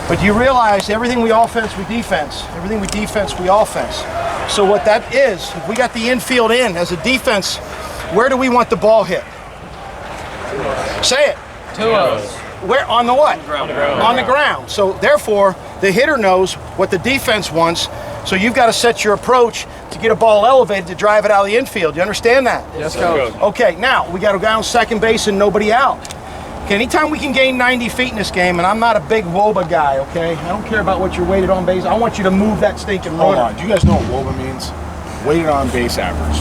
But you realize everything we offense, we defense. Everything we defense, we offense. So what that is, if we got the infield in as a defense, where do we want the ball hit? Say it. To us. Where on the what? On the ground. On the ground. So therefore, the hitter knows what the defense wants. So you've got to set your approach to get a ball elevated to drive it out of the infield. You understand that? Yes, Coach. Okay, now we got to go down second base and nobody out. Okay, anytime we can gain 90 feet in this game, and I'm not a big WOBA guy, okay? I don't care about what you're weighted on base. I want you to move that stinking runner. Hold on. Do you guys know what WOBA means? Weighted on base average.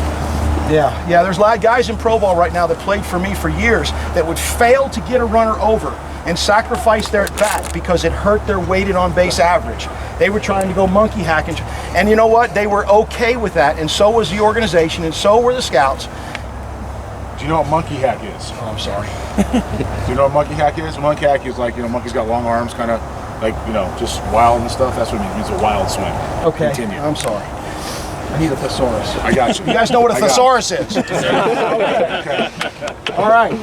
Yeah, there's a lot of guys in pro ball right now that played for me for years that would fail to get a runner over and sacrifice their at-bat because it hurt their weighted on base average. They were trying to go monkey hacking. And you know what? They were okay with that, and so was the organization, and so were the scouts. Do you know what monkey hack is? Oh, I'm sorry. Do you know what monkey hack is? Monkey hack is like, monkey's got long arms, kind of like, just wild and stuff. That's what it means. It means a wild swing. Okay, Continue. I'm sorry. I need a thesaurus. I got you. You guys know what a thesaurus is? Okay. All right.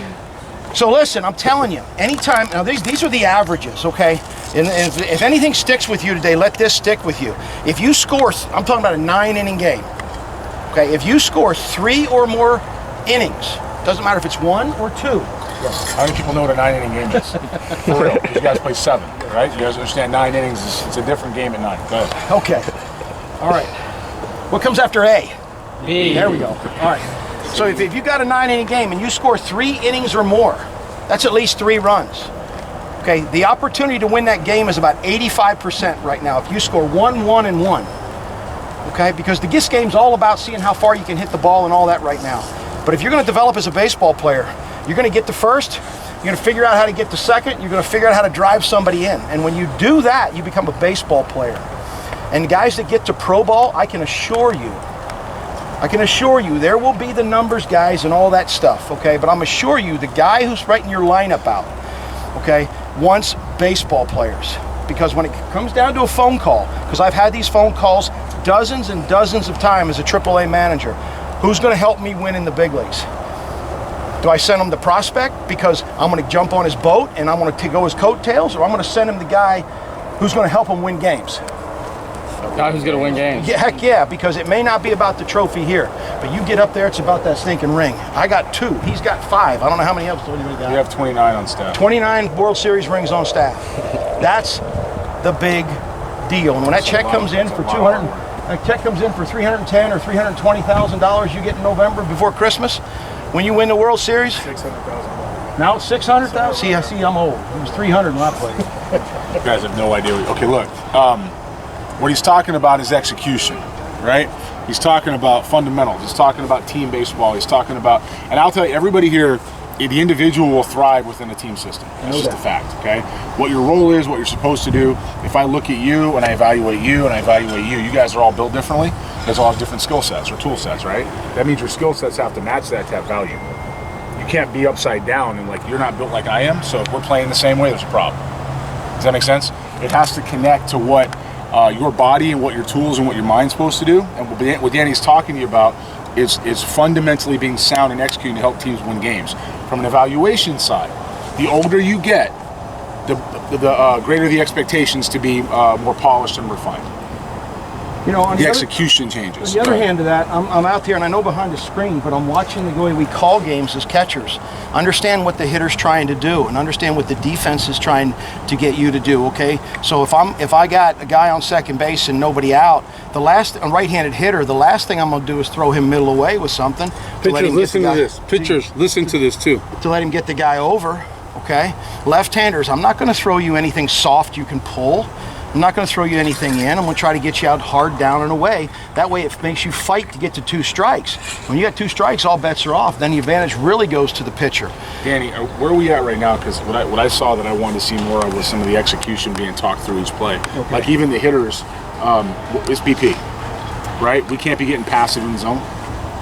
So listen, I'm telling you, anytime, now these are the averages, okay? And if anything sticks with you today, let this stick with you. If you score, I'm talking about a 9-inning game, okay? If you score 3 or more innings, doesn't matter if it's 1 or 2. How many people know what a 9-inning game is? For real, because you guys play 7, right? You guys understand 9 innings, it's a different game at 9. Go ahead. Okay. All right. What comes after A? B. There we go. All right. So if you've got a 9-inning game and you score 3 innings or more, that's at least 3 runs. Okay, the opportunity to win that game is about 85% right now if you score 1, 1, and 1. Okay, because this game's all about seeing how far you can hit the ball and all that right now. But if you're going to develop as a baseball player, you're going to get to first, you're going to figure out how to get to second, you're going to figure out how to drive somebody in. And when you do that, you become a baseball player. And guys that get to pro ball, I can assure you, there will be the numbers guys and all that stuff, okay? But I'm assure you, the guy who's writing your lineup out, okay, wants baseball players. Because when it comes down to a phone call, because I've had these phone calls dozens and dozens of times as a AAA manager, who's going to help me win in the big leagues? Do I send him the prospect because I'm going to jump on his boat and I'm going to go his coattails, or I'm going to send him the guy who's going to help him win games? Guy who's going to win games. Yeah, heck yeah, because it may not be about the trophy here, but you get up there, it's about that stinking ring. I got 2. He's got 5. I don't know how many else do you got. You have 29 on staff. 29 World Series rings on staff. That's the big deal. And when that check comes in for $310,000 or $320,000 you get in November before Christmas, when you win the World Series, $600,000. now it's $600,000. See, I'm old. It was $300 when I played. You guys have no idea. Okay, look. What he's talking about is execution, right? He's talking about fundamentals. He's talking about team baseball. He's talking about, and I'll tell you, everybody here, the individual will thrive within a team system. That's just a fact, okay? What your role is, what you're supposed to do. If I look at you and I evaluate you and I evaluate you, you guys are all built differently. You guys all have different skill sets or tool sets, right? That means your skill sets have to match that to have value. You can't be upside down and like you're not built like I am, so if we're playing the same way, there's a problem. Does that make sense? It has to connect to what your body and what your tools and what your mind's supposed to do. And what Danny's talking to you about is fundamentally being sound and executing to help teams win games. From an evaluation side, the older you get, the greater the expectations to be more polished and refined. On the execution changes. On the other hand of that, I'm out there and I know behind the screen, but I'm watching the way we call games as catchers. Understand what the hitter's trying to do and understand what the defense is trying to get you to do, okay? So if I got a guy on second base and nobody out, a right-handed hitter, the last thing I'm going to do is throw him middle away with something. Pitchers, listen to this. Pitchers, listen to this too. To let him get the guy over, okay? Left-handers, I'm not going to throw you anything soft you can pull. I'm not going to throw you anything in. I'm going to try to get you out hard, down, and away. That way it makes you fight to get to 2 strikes. When you got 2 strikes, all bets are off. Then the advantage really goes to the pitcher. Danny, where are we at right now? Because what I saw that I wanted to see more of was some of the execution being talked through each play. Okay. Like even the hitters, it's BP, right? We can't be getting passive in the zone.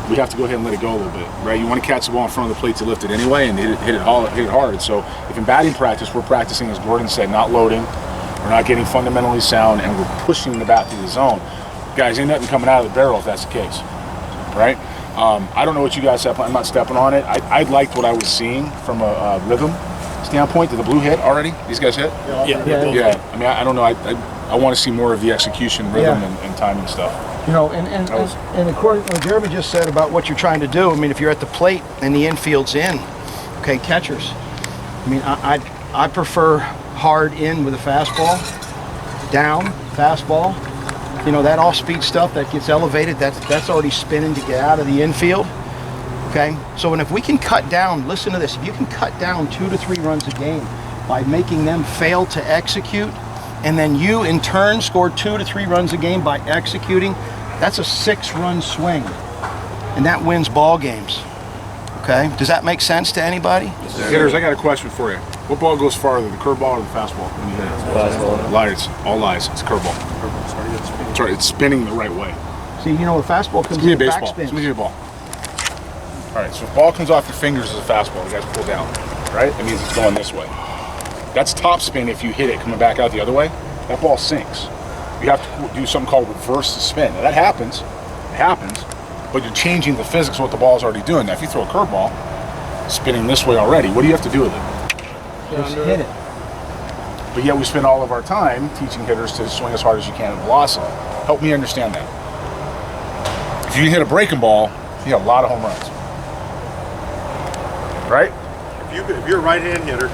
We have to go ahead and let it go a little bit, right? You want to catch the ball in front of the plate to lift it anyway and hit it hard. So if in batting practice, we're practicing, as Gordon said, not loading, we're not getting fundamentally sound, and we're pushing the bat through the zone. Guys, ain't nothing coming out of the barrel if that's the case, right? I don't know what you guys have. I'm not stepping on it. I liked what I was seeing from a rhythm standpoint, did the blue hit already? These guys hit? Yeah. I mean, I don't know. I want to see more of the execution, rhythm, and timing stuff. You know, and according to what Jeremy just said about what you're trying to do, I mean, if you're at the plate and the infield's in, okay, catchers. I mean, I prefer hard in with a fastball, down, fastball. You know, that off-speed stuff that gets elevated, that's already spinning to get out of the infield. Okay, so and if we can cut down, listen to this, if you can cut down 2 to 3 runs a game by making them fail to execute, and then you in turn score 2 to 3 runs a game by executing, that's a 6-run swing, and that wins ball games. Okay, does that make sense to anybody? Hitters, I got a question for you. What ball goes farther, the curveball or the fastball? When you hit it? Fastball. Lies, all lies. It's curveball. That's right. It's spinning the right way. See, you know, a fastball comes Give me a in baseball. backspin. Give me a ball. All right, so if ball comes off your fingers as a fastball, you guys pull down, right? That means it's going this way. That's top spin if you hit it coming back out the other way. That ball sinks. You have to do something called reverse the spin. Now that happens, but you're changing the physics of what the ball's already doing. Now if you throw a curveball, spinning this way already, what do you have to do with it? Just hit it. But yet we spend all of our time teaching hitters to swing as hard as you can at velocity. Help me understand that. If you hit a breaking ball, you have a lot of home runs. Right? If you're a right-hand hitter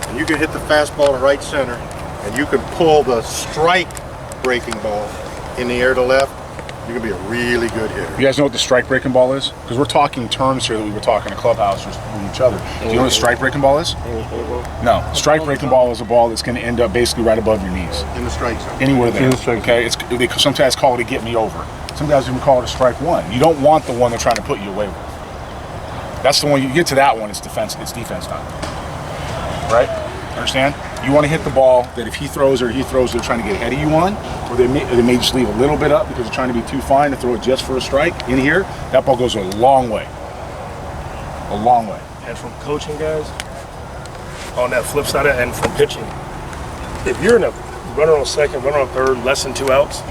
and you can hit the fastball to right center and you can pull the strike breaking ball in the air to left, you can be a really good hitter. You guys know what the strike breaking ball is? Because we're talking terms here that we were talking in a clubhouse with each other. Do you know what a strike breaking ball is? No. Strike breaking ball is a ball that's going to end up basically right above your knees. In the strike zone. Anywhere there. In the strike Okay? They sometimes call it a get me over. Some guys even call it a strike one. You don't want the one they're trying to put you away with. That's the one, you get to that one, it's defense time. Right? Understand? You want to hit the ball that if he throws they're trying to get ahead of you on, or they may just leave a little bit up because they're trying to be too fine to throw it just for a strike in here. That ball goes a long way. A long way. And from coaching guys, on that flip side of it, and from pitching, if you're in a runner on second, runner on third, less than 2 outs,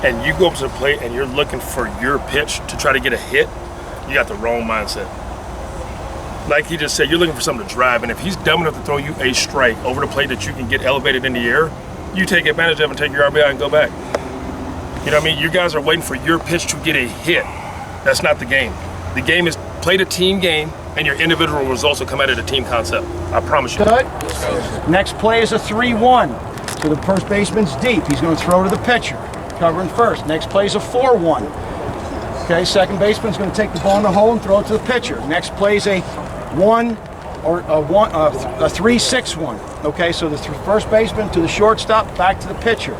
and you go up to the plate and you're looking for your pitch to try to get a hit, you got the wrong mindset. Like he just said, you're looking for something to drive, and if he's dumb enough to throw you a strike over the plate that you can get elevated in the air, you take advantage of it and take your RBI and go back. You know what I mean? You guys are waiting for your pitch to get a hit. That's not the game. The game is play the team game, and your individual results will come out of the team concept. I promise you. Good. Next play is a 3-1. So the first baseman's deep. He's going to throw to the pitcher, covering first. Next play is a 4-1. Okay, second baseman's going to take the ball in the hole and throw it to the pitcher. Next play is a 3-6-1. Okay, so the first baseman to the shortstop, back to the pitcher.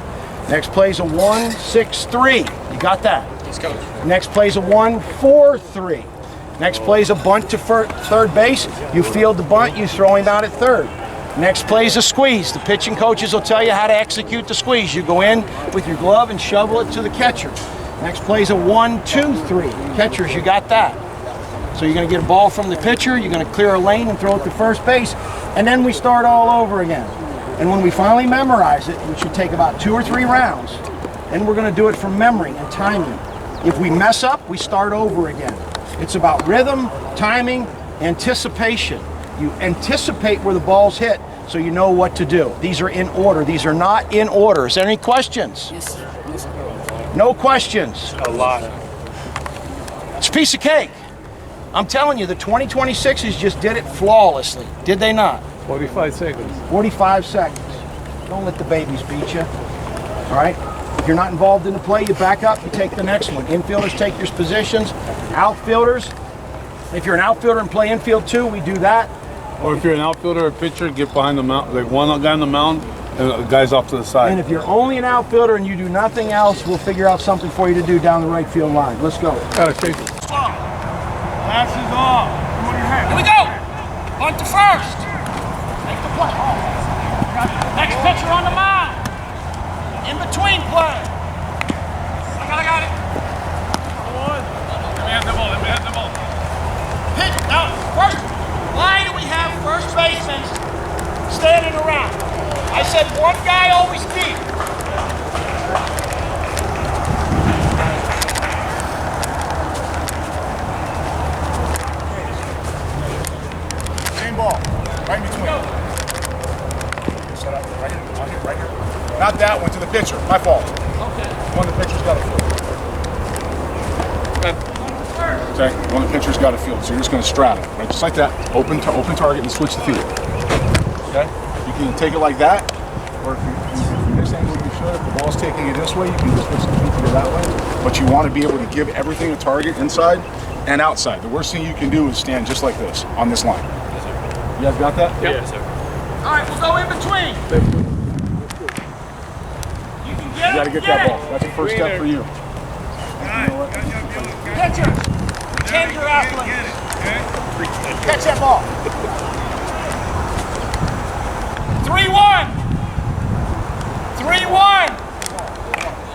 Next play is a 1-6-3. You got that? Next play is a 1-4-3. Next play is a bunt to third base. You field the bunt, you throw him out at third. Next play is a squeeze. The pitching coaches will tell you how to execute the squeeze. You go in with your glove and shovel it to the catcher. Next play is a 1-2-3. Catchers, you got that. So you're going to get a ball from the pitcher, you're going to clear a lane and throw it to first base, and then we start all over again. And when we finally memorize it, which should take about 2 or 3 rounds, then we're going to do it from memory and timing. If we mess up, we start over again. It's about rhythm, timing, anticipation. You anticipate where the ball's hit so you know what to do. These are in order. These are not in order. Is there any questions? Yes, sir. No questions. A lot. It's a piece of cake. I'm telling you, the 2026s just did it flawlessly. Did they not? 45 seconds. 45 seconds. Don't let the babies beat you. All right? If you're not involved in the play, you back up, you take the next one. Infielders take your positions. Outfielders, if you're an outfielder and play infield too, we do that. Or if you're an outfielder or pitcher, get behind the mound, like one guy on the mound and the guys off to the side. And if you're only an outfielder and you do nothing else, we'll figure out something for you to do down the right field line. Let's go. Gotta shake it. Passes off. Here we go. On to first. Take the play. Next pitcher on the mound. In between play. I got it. Let me have the ball. Pitch. Now, first, why do we have first basemen standing around? I said one guy always deep. Same ball. Right in between. Not that one, to the pitcher. My fault. Okay. One the pitcher's got a field. Okay, one the pitcher's got a field. So you're just going to straddle, right? Just like that. Open target and switch the field. Okay? You can take it like that, or if you from this angle you should. If the ball's taking you this way, you can just switch the field to go that way. But you want to be able to give everything a target inside and outside. The worst thing you can do is stand just like this on this line. Yes, sir. You guys got that? Yep. Yes, sir. All right, we'll go in between. You can get You got to get that ball. That's the first step for you. Pitchers, tender out, please. Catch that ball. 3-1. 3-1.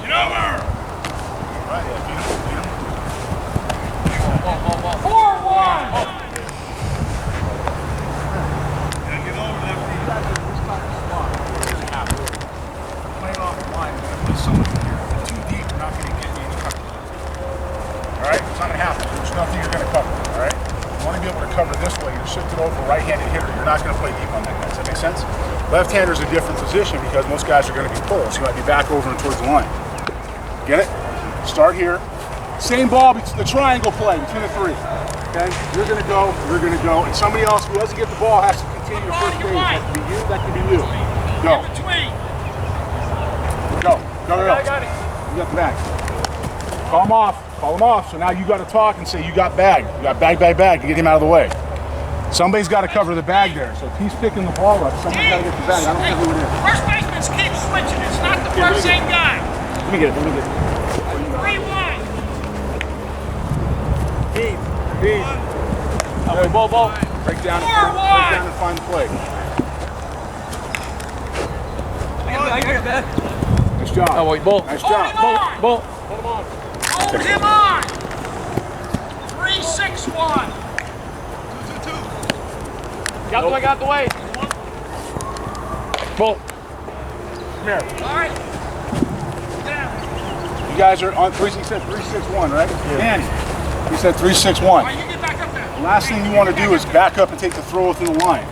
Get over. 4-1. Playing off the line, we're going to put someone in here. Too deep, we're not going to get you any coverage. All right? It's not going to happen. There's nothing you're going to cover. All right? You want to be able to cover this way. You're shifted over right-handed hitter. You're not going to play deep on that guy. Does that make sense? Left-hander's a different position because most guys are going to be pulled, so you might be back over and towards the line. Get it? Start here. Same ball, the triangle play between the three. Okay? You're going to go, and somebody else who doesn't get the ball has to continue to first base. That could be you, that could be you. Go. Go. I got it. You got the bag. Call him off. So now you got to talk and say you got bag. You got bag to get him out of the way. Somebody's got to cover the bag there. So if he's picking the ball up, somebody's got to get the bag. I don't know who it is. First baseman keeps switching. It's not the first same guy. Let me get it. 3-1. Deep. Ball. Break down and find the play. I got that. Nice job. Oh, wait, ball. Nice Hold job. him on. Ball. Hold him on. 3-6-1. 2-2. Got the way. Ball. Come here. All right. Down. You guys are on 3-6-1, right? Yeah. Danny. He said 3-6-1. All right, you get back up there. The last thing you want to do is back up and take the throw within the line.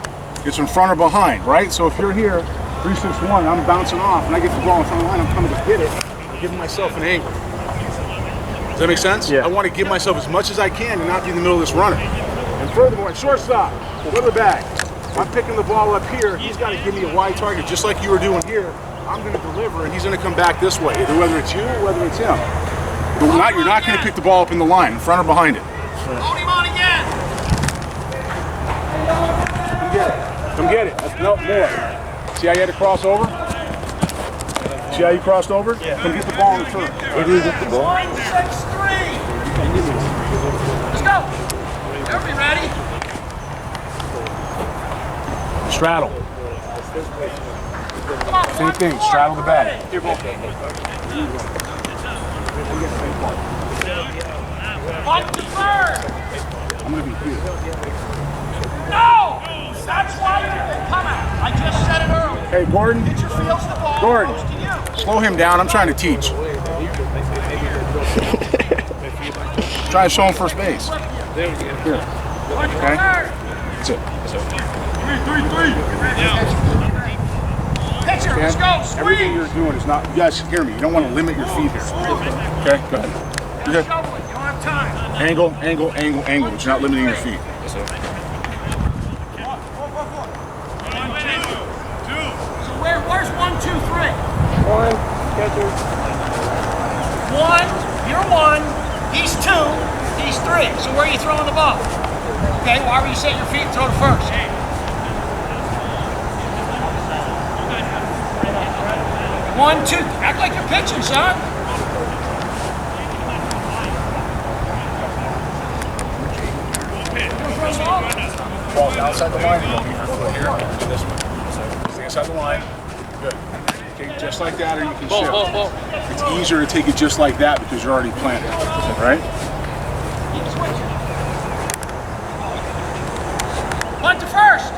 It's in front or behind, right? So if you're here, 3-6-1, I'm bouncing off, and I get the ball in front of the line, I'm coming to hit it. I'm giving myself an angle. Does that make sense? Yeah. I want to give myself as much as I can to not be in the middle of this runner. And furthermore, at shortstop, go to the bag. I'm picking the ball up here. He's got to give me a wide target, just like you were doing here. I'm going to deliver, and he's going to come back this way, either whether it's you or whether it's him. But you're not going to pick the ball up in the line, in front or behind it. Hold him on again. Come get it. No, more. See how you had to cross over? See how you crossed over? Yeah. Come get the ball in the turn. Where do you get the ball? 1-6-3. Let's go. Everybody ready? Straddle. Come on. Same thing. Straddle the bag. Bunt to third. I'm going to be here. No! That's why you didn't come out. I just said it earlier. Hey, Gordon. Pitcher feels the ball. Gordon. Goes to you. Slow him down. I'm trying to teach. Try to show him first base. Here. Bunt to Okay. third. That's it. 3-3-3. Pitcher, let's go. Everything Squeeze. you're doing is not, you guys hear me, you don't want to limit your feet here. Okay, go ahead. You're good. Shovel it. You don't have time. Angle, but you're not limiting your feet. So where's 1, 2, 3? 1, catcher. 1, you're 1. He's 2. He's 3. So where are you throwing the ball? Okay, why were you setting your feet and throw to first? 1, 2. Act like you're pitching, son. Ball's outside the line, you don't leave your foot here. This way. Stay inside the line. Good. Take it just like that, or you can shift. Ball. It's easier to take it just like that because you're already planted, right? Keep switching. Bunt to first.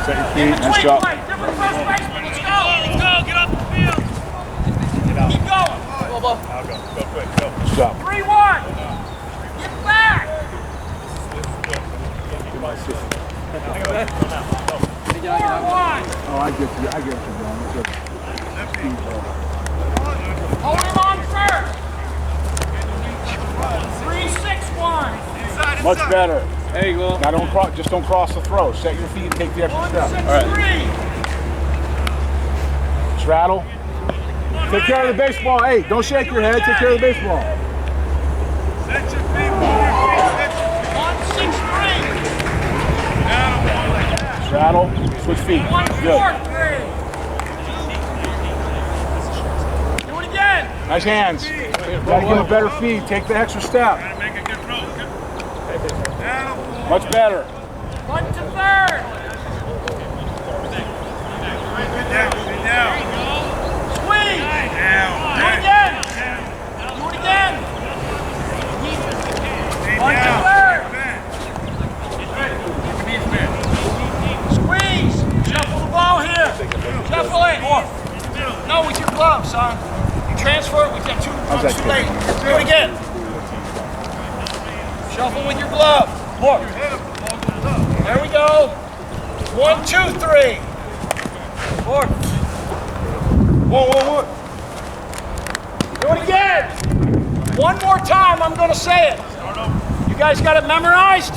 Set your feet, nice job. Play. Different first baseman. Let's go. Let's go. Get off the field. Keep going. Ball. Nice job. 3-1. Get back. Oh, I get you. I get you, John. It's a speed ball. Hold him on first. 3-6-1. Much better. There you go. Now don't cross. Just don't cross the throw. Set your feet and take the extra step. 1-6-3. Straddle. Take care of the baseball. Hey, don't shake your head. Take care of the baseball. 1-6-3. Straddle. Switch feet. 1-4-3. Do it again. Nice hands. Gotta give a better feed. Take the extra step. Much better. 1 to third. Squeeze. Do it again. Do it again. 1 to third. Squeeze. Shuffle the ball here. Shuffle it. No, with your glove, son. You transfer it with that too late. Do it again. Shuffle with your glove. Look. There we go. 1, 2, 3. 4. 1. Do it again. One more time, I'm going to say it. You guys got it memorized?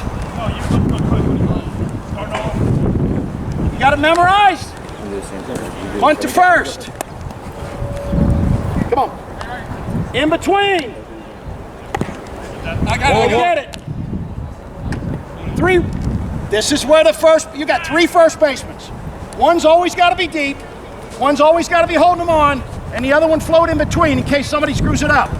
You got it memorized? Punt to first. Come on. In between. I get it. 3. This is where you got 3 first basemen. One's always got to be deep. One's always got to be holding them on. And the other one float in between in case somebody screws it up.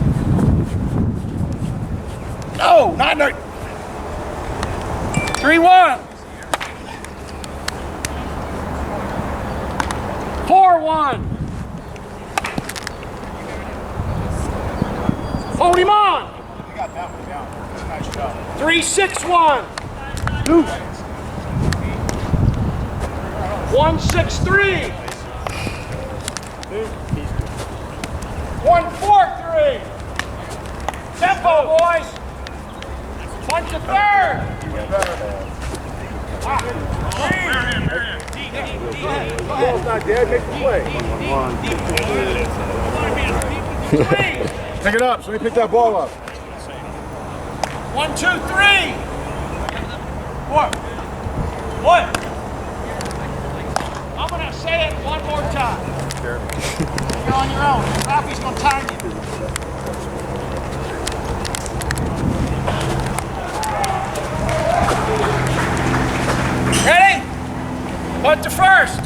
No, not 3-1. 4-1. Hold him on. You got that one down. Nice job. 3-6-1. 1-6-3. 1-4-3. Tempo, boys. 1 to third. Ball's not dead. Make the play. Pick it up. Somebody pick that ball up. 1, 2, 3. 1. I'm going to say it one more time. You're on your own. Rafi's going to time you. Ready? Punt to first.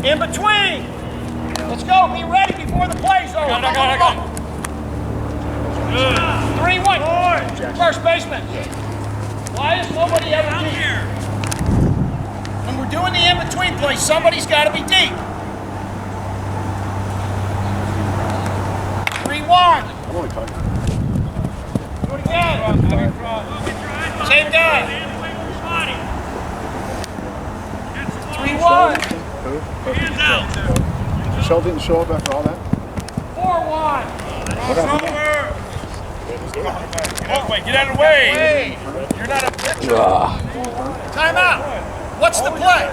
In between. Let's go. Be ready before the play's over. I got it. 3-1. First baseman. Why is nobody ever deep? When we're doing the in-between play, somebody's got to be deep. 3-1. Do it again. Same guy. 3-1. Michelle didn't show up after all that? 4-1. Get out of the way. You're not a pitcher. Time out. What's the play?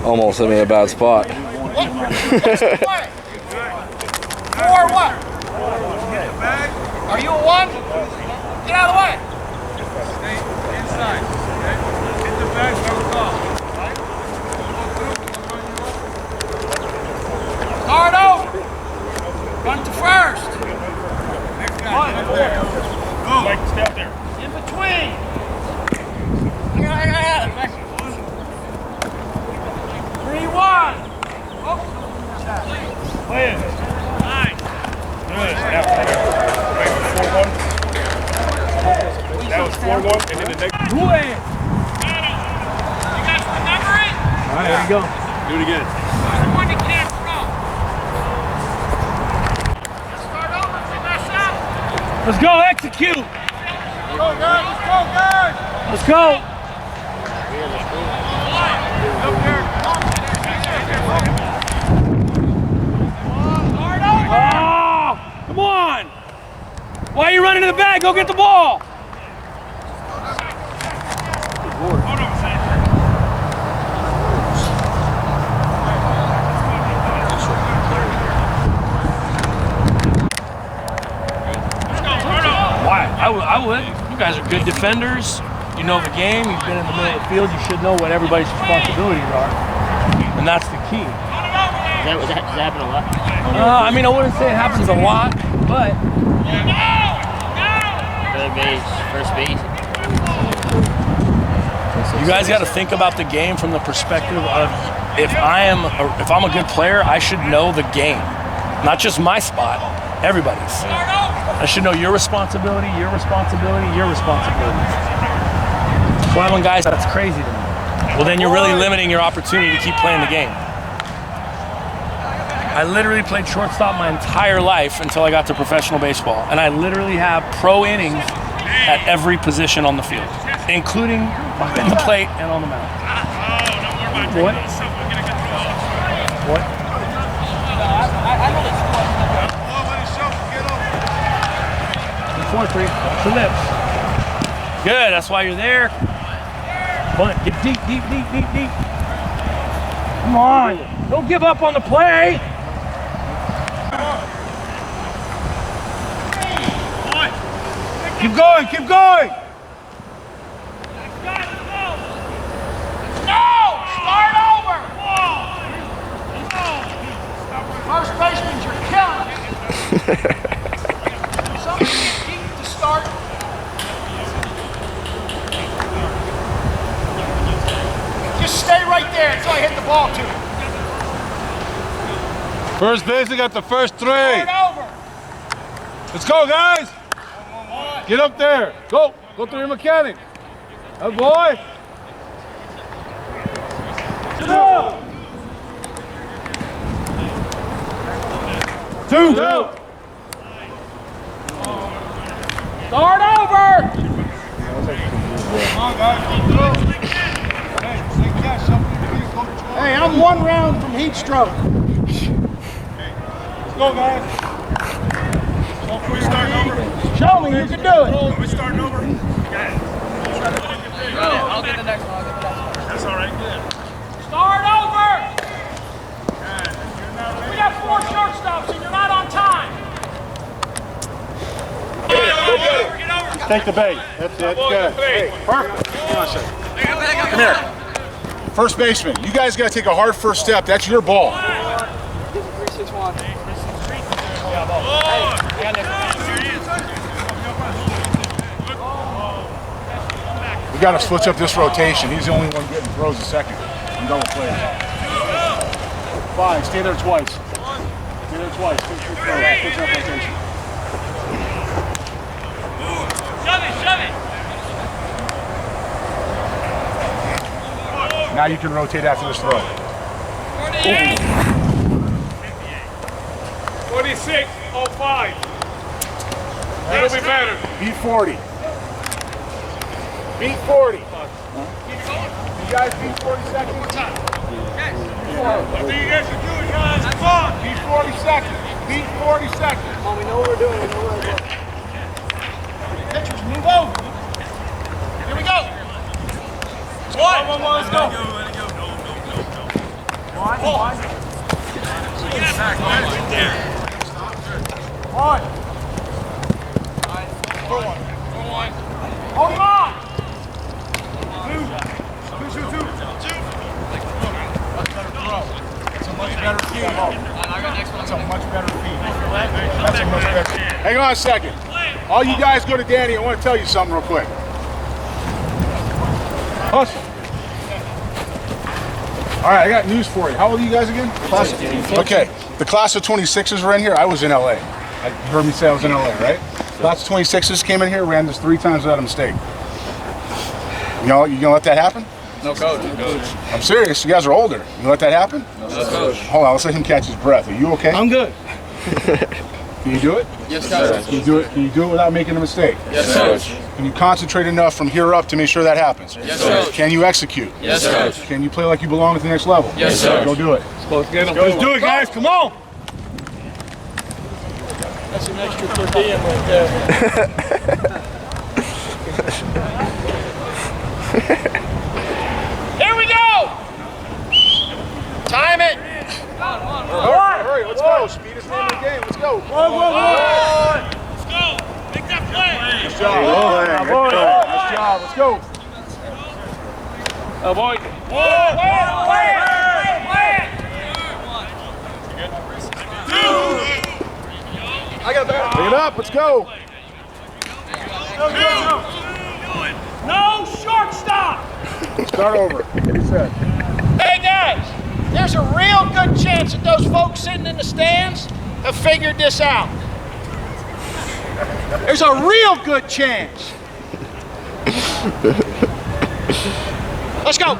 Almost hit me in a bad spot. What's the play? 4 what? Are you a 1? Get out of the way. Stay inside. Okay? Hit the bag, no call. Start over. Run to first. Next guy, right there. Mike, stay out there. In between. I got it. 3-1. Oh. Play it. Nice. Good. Now, right before 1. That was 4-1, and then the next. You guys remember it? All right, there you go. Do it again. The one that can't throw. Let's start over if we mess up. Let's go, execute. Go, guys. Let's go, guys. Let's go. Start over. Oh, come on. Why are you running to the bag? Go get the ball. I would. You guys are good defenders. You know the game. You've been in the middle of the field. You should know what everybody's responsibilities are. And that's the key. Does that happen a lot? I mean, I wouldn't say it happens a lot, but... Third base, first base. You guys got to think about the game from the perspective of if I'm a good player, I should know the game. Not just my spot, everybody's. I should know your responsibility, your responsibility, your responsibility. Why when guys, that's crazy to me. Well, then you're really limiting your opportunity to keep playing the game. I literally played shortstop my entire life until I got to professional baseball. And I literally have pro innings at every position on the field, including behind the plate and on the mound. What? What? 4-3. To lips. Good, that's why you're there. Bunt, get deep, deep, deep, deep, deep. Come on, don't give up on the play. Keep going, keep going. No! Start over! First baseman, you're killing it. Somebody keep to start. Just stay right there until I hit the ball to you. First base, they got the first 3. Start over. Let's go, guys. Get up there. Go. Go through your mechanic. Good boy. Go. 2. Start over. Hey, I'm 1 round from heat stroke. Let's go, guys. Show me you can do it. Are we starting over? Okay. I'll get the next one. That's all right. Good. Start over. We got 4 shortstops and you're not on time. Take the bait. That's it. Good. Hey, perfect. Hang on a second. Come here. First baseman, you guys got to take a hard first step. That's your ball. We got to switch up this rotation. He's the only one getting throws a second. And double plays. 5. Stay there twice. Stay there twice. Switch up rotation. Shove it. Now you can rotate after this throw. 26:05. That'll be better. Beat 40. Beat 40. You guys beat 40 seconds? What do you guys are doing, guys? Come on. Beat 40 seconds. Beat 40 seconds. Well, we know what we're doing. We know where we're going. Pitchers, move over. Here we go. One. Let's go. One. Hold him on. 2. That's a much better feed. That's a much better feed. That's a much better feed. Hang on a second. All you guys go to Danny. I want to tell you something real quick. Hustle. All right, I got news for you. How old are you guys again? Okay, the class of 26s were in here. I was in LA. You heard me say I was in LA, right? Class of 26s came in here, ran this 3 times without a mistake. You gonna let that happen? No, coach. I'm serious. You guys are older. You gonna let that happen? No, coach. Hold on, let's let him catch his breath. Are you okay? I'm good. Can you do it? Yes, coach. Can you do it? Can you do it without making a mistake? Yes, coach. Can you concentrate enough from here up to make sure that happens? Yes, coach. Can you execute? Yes, coach. Can you play like you belong at the next level? Yes, sir. Go do it. Let's do it, guys. Come on. That's an extra per diem right there. Here we go! Time it! Hurry, let's go. Speed is the name of the game. Let's go. Let's go. Make that play. Nice job. Let's go. Avoid. I got that. Pick it up. Let's go. No shortstop. Start over. What he said. Hey guys, there's a real good chance that those folks sitting in the stands have figured this out. There's a real good chance. Let's go.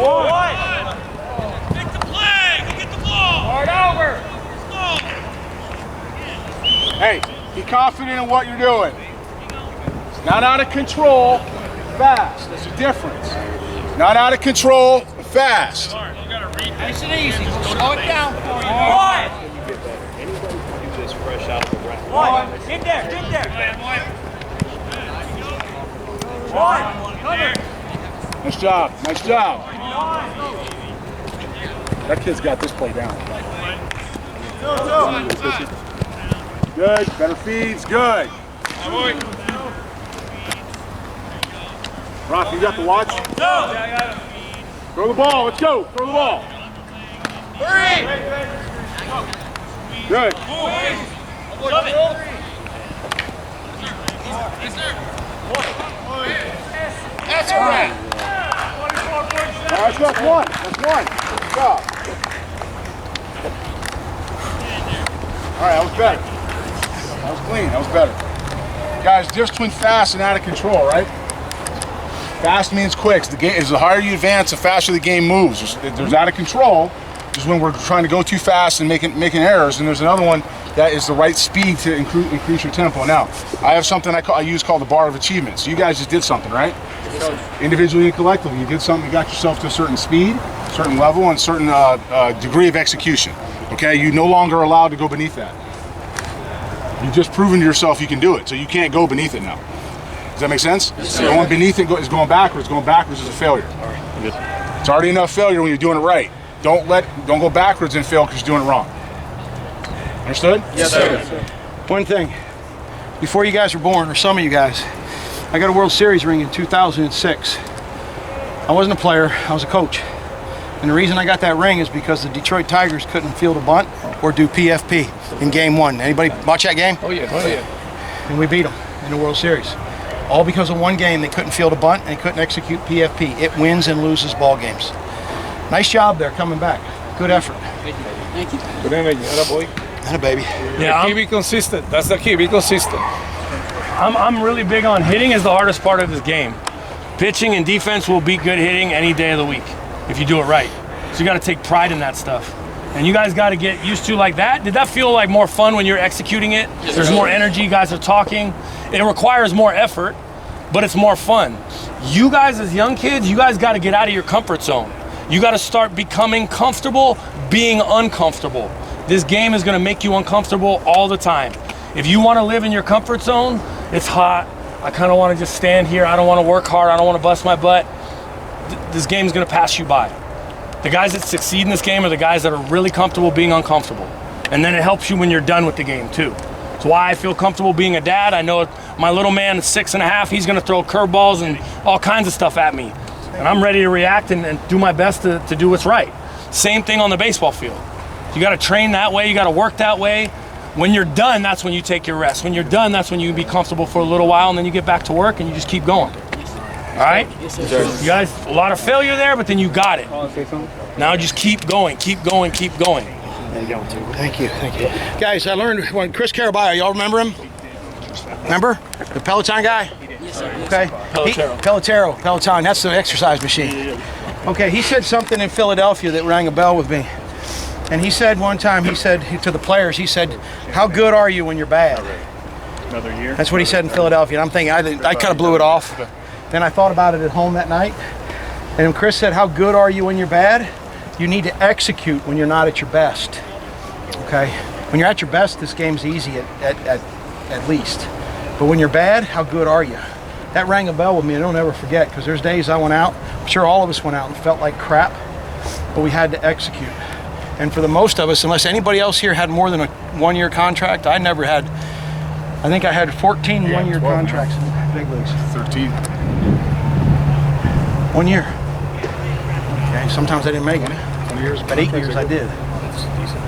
One. Make the play. Go get the ball. Hard over. Hey, be confident in what you're doing. It's not out of control, fast. There's a difference. Not out of control, fast. Nice and easy. Slow it down for you. One. Get there. Nice job. That kid's got this play down. Good. Better feeds. Good. Rock, you got the watch? Throw the ball. Let's go. Throw the ball. 3. Good. That's a wrap. All right, that's one. Good job. All right, that was better. That was clean. That was better. Guys, difference between fast and out of control, right? Fast means quick. The higher you advance, the faster the game moves. There's out of control, is when we're trying to go too fast and making errors. And there's another one that is the right speed to increase your tempo. Now, I have something I use called the bar of achievement. So you guys just did something, right? Individually and collectively, you did something, you got yourself to a certain speed, certain level, and certain degree of execution. Okay, you're no longer allowed to go beneath that. You've just proven to yourself you can do it, so you can't go beneath it now. Does that make sense? Yes, going beneath it is going backwards. Going backwards is a failure. All right. Good. It's already enough failure when you're doing it right. Don't go backwards and fail because you're doing it wrong. Understood? Yes, sir. One thing, before you guys were born, or some of you guys, I got a World Series ring in 2006. I wasn't a player, I was a coach. And the reason I got that ring is because the Detroit Tigers couldn't field a bunt or do PFP in game 1. Anybody watch that game? Oh yeah. And we beat them in the World Series. All because of one game, they couldn't field a bunt and they couldn't execute PFP. It wins and loses ball games. Nice job there coming back. Good effort. Thank you. Good energy. Boy. And a baby. Yeah, Be consistent. That's the key. Be consistent. I'm really big on hitting is the hardest part of this game. Pitching and defense will beat good hitting any day of the week if you do it right. So you got to take pride in that stuff. And you guys got to get used to like that. Did that feel like more fun when you're executing it? There's more energy, you guys are talking. It requires more effort, but it's more fun. You guys as young kids, you guys got to get out of your comfort zone. You got to start becoming comfortable being uncomfortable. This game is going to make you uncomfortable all the time. If you want to live in your comfort zone, it's hot. I kind of want to just stand here. I don't want to work hard. I don't want to bust my butt. This game is going to pass you by. The guys that succeed in this game are the guys that are really comfortable being uncomfortable. And then it helps you when you're done with the game too. It's why I feel comfortable being a dad. I know my little man is 6.5. He's going to throw curveballs and all kinds of stuff at me. And I'm ready to react and do my best to do what's right. Same thing on the baseball field. You got to train that way. You got to work that way. When you're done, that's when you take your rest. When you're done, that's when you can be comfortable for a little while, and then you get back to work and you just keep going. All right? You guys, a lot of failure there, but then you got it. Now just keep going, keep going, keep going. Thank you. Guys, I learned when Chris Caraballo, y'all remember him? Remember? The Peloton guy? Yes, sir. Okay. Peloton, that's the exercise machine. Okay, he said something in Philadelphia that rang a bell with me. And he said one time, he said to the players, he said, how good are you when you're bad? Another year. That's what he said in Philadelphia. And I'm thinking, I kind of blew it off. Then I thought about it at home that night. And Chris said, how good are you when you're bad? You need to execute when you're not at your best. Okay? When you're at your best, this game's easy at least. But when you're bad, how good are you? That rang a bell with me, and I'll never forget, because there's days I went out, I'm sure all of us went out and felt like crap, but we had to execute. And for the most of us, unless anybody else here had more than a one-year contract, I never had. I think I had 14 one-year contracts in the big leagues. 13. 1 year. Okay, sometimes I didn't make it. 20 years, but 8 years I did.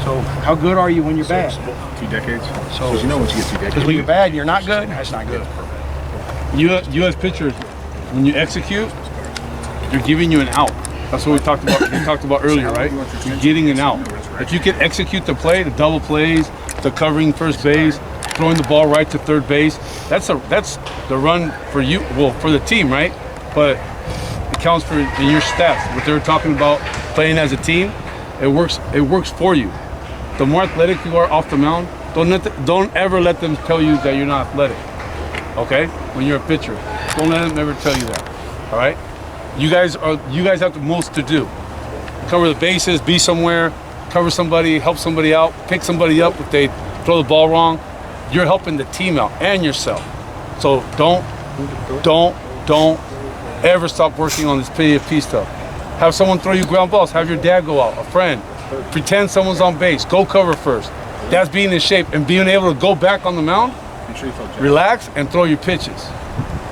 So how good are you when you're bad? 2 decades. So you know once you get 2 decades. Because when you're bad and you're not good, that's not good. You as pitchers, when you execute, you're giving you an out. That's what we talked about earlier, right? You're getting an out. If you can execute the play, the double plays, the covering first base, throwing the ball right to third base, that's the run for you, well, for the team, right? But it counts for in your stats. What they're talking about playing as a team, it works for you. The more athletic you are off the mound, don't ever let them tell you that you're not athletic. Okay? When you're a pitcher, don't let them ever tell you that. All right? You guys have the most to do. Cover the bases, be somewhere, cover somebody, help somebody out, pick somebody up if they throw the ball wrong. You're helping the team out and yourself. So don't ever stop working on this PFP stuff. Have someone throw you ground balls. Have your dad go out, a friend. Pretend someone's on base. Go cover first. That's being in shape and being able to go back on the mound, relax, and throw your pitches.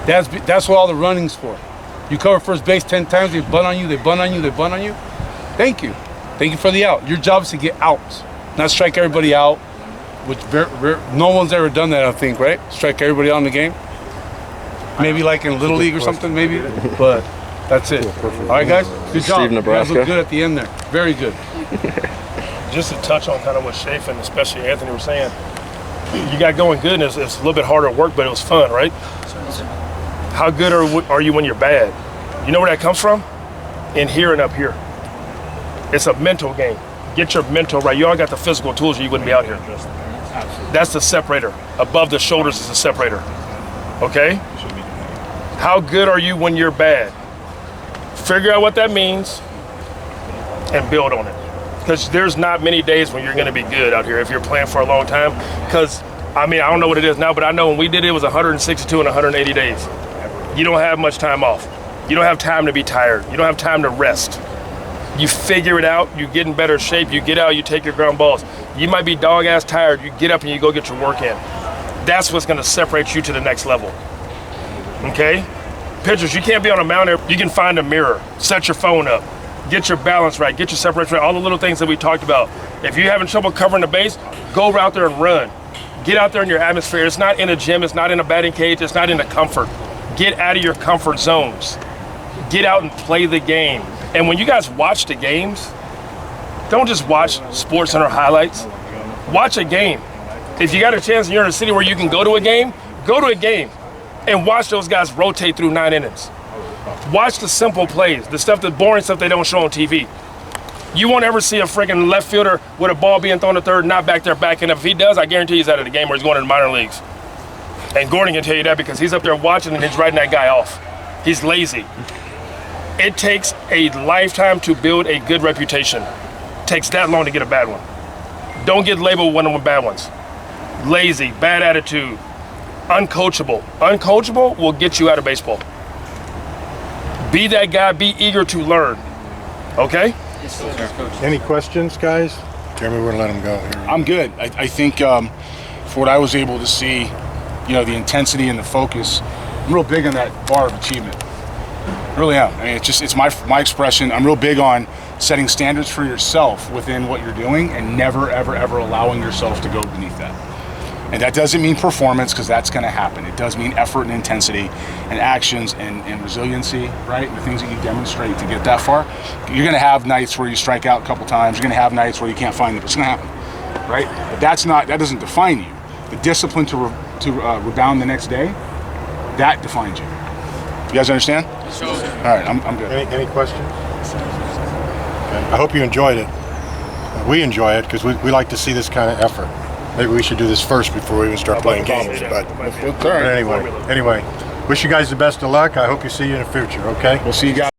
That's what all the running's for. You cover first base 10 times, they bunt on you, they bunt on you, they bunt on you. Thank you. Thank you for the out. Your job is to get outs, not strike everybody out, which no one's ever done that, I think, right? Strike everybody out in the game. Maybe like in Little League or something, maybe, but that's it. All right, guys, good job. Steve, Nebraska. You guys look good at the end there. Very good. Just to touch on kind of what Sheaffer and especially Anthony were saying, you got going good, and it's a little bit harder work, but it was fun, right? How good are you when you're bad? You know where that comes from? In here and up here. It's a mental game. Get your mental right. You all got the physical tools or you wouldn't be out here. That's the separator. Above the shoulders is the separator. Okay? How good are you when you're bad? Figure out what that means and build on it. Because there's not many days when you're going to be good out here if you're playing for a long time. Because, I mean, I don't know what it is now, but I know when we did it, it was 162 and 180 days. You don't have much time off. You don't have time to be tired. You don't have time to rest. You figure it out, you get in better shape, you get out, you take your ground balls. You might be dog-ass tired, you get up and you go get your work in. That's what's gonna separate you to the next level, okay? Pitchers, you can't be on a mound there. You can find a mirror, set your phone up, get your balance right, get your separation right, all the little things that we talked about. If you're having trouble covering the base, go out there and run. Get out there in your atmosphere. It's not in a gym, it's not in a batting cage, it's not in a comfort. Get out of your comfort zones. Get out and play the game. And when you guys watch the games, don't just watch Sports Center highlights. Watch a game. If you got a chance and you're in a city where you can go to a game and watch those guys rotate through 9 innings. Watch the simple plays, the stuff, the boring stuff they don't show on TV. You won't ever see a freaking left fielder with a ball being thrown to third, not back there backing up. If he does, I guarantee he's out of the game or he's going to the minor leagues. And Gordon can tell you that because he's up there watching and he's writing that guy off. He's lazy. It takes a lifetime to build a good reputation. It takes that long to get a bad one. Don't get labeled one of the bad ones. Lazy, bad attitude, uncoachable. Uncoachable will get you out of baseball. Be that guy, be eager to learn. Okay? Any questions, guys? Jeremy, we're gonna let him go here. I'm good. I think for what I was able to see, you know, the intensity and the focus, I'm real big on that bar of achievement. Really am. I mean, it's my expression. I'm real big on setting standards for yourself within what you're doing and never, ever, ever allowing yourself to go beneath that. And that doesn't mean performance, because that's going to happen. It does mean effort and intensity and actions and resiliency, right? And the things that you demonstrate to get that far. You're going to have nights where you strike out a couple times. You're going to have nights where you can't find it. It's going to happen, right? But that doesn't define you. The discipline to rebound the next day, that defines you. You guys understand? Sure. All right, I'm good. Any questions? Okay. I hope you enjoyed it. We enjoy it because we like to see this kind of effort. Maybe we should do this first before we even start playing games. But anyway, wish you guys the best of luck. I hope you see you in the future, okay? We'll see you guys.